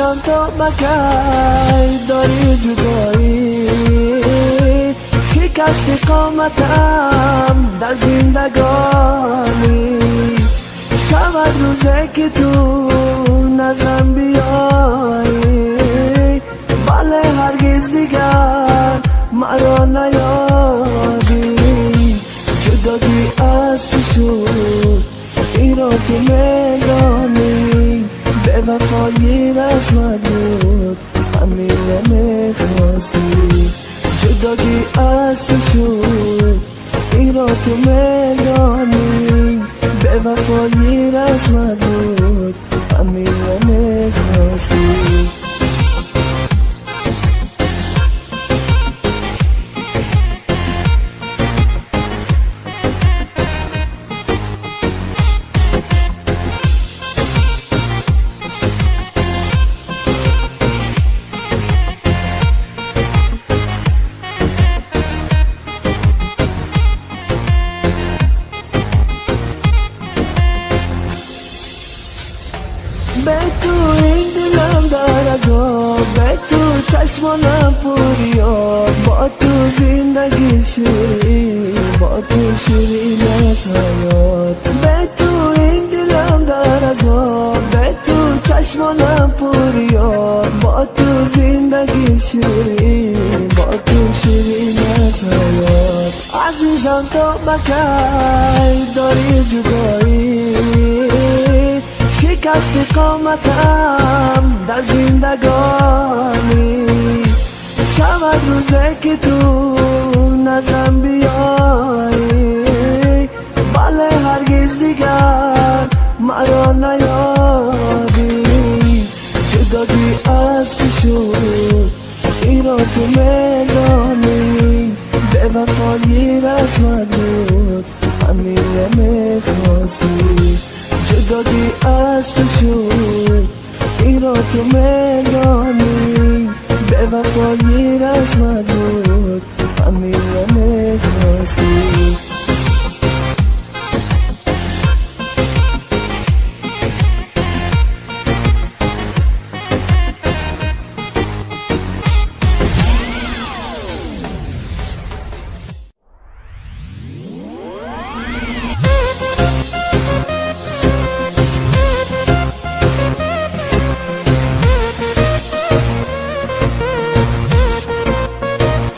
عزیزان تو مکی داری جدایی، شکستی قامتم در زندگانی. شود روزه که تو نزدم بیایی، ولی هرگز دیگر مرا نیابی. جدایی از تو شد این را تو میدانی، به وفایی رسمت بود همین را میخواستی. جدایی از تو شد این را تو میدانی، به وفایی رسمت بود همین را میخواستی. به تو این دلم در عذاب، به تو چشمانم پریاب، با تو زندگی شیرین، با تو شیرین از حیات. به تو این دلم در عذاب، به تو چشمانم پریاب، با تو زندگی شیرین، با تو شیرین از حیات. عزیزم تو مکی داری جدایی، شکستی قامتم در زندگانی. شود روزه که تو نزدم بیایی، ولی هرگز دیگر مرا نیابی. جدایی از تو شد این را تو میدانی، به وفایی رسمت بود همین را میخواستی. جدایی از تو شد این را تو میدانی، به وفایی رسمت بود همین را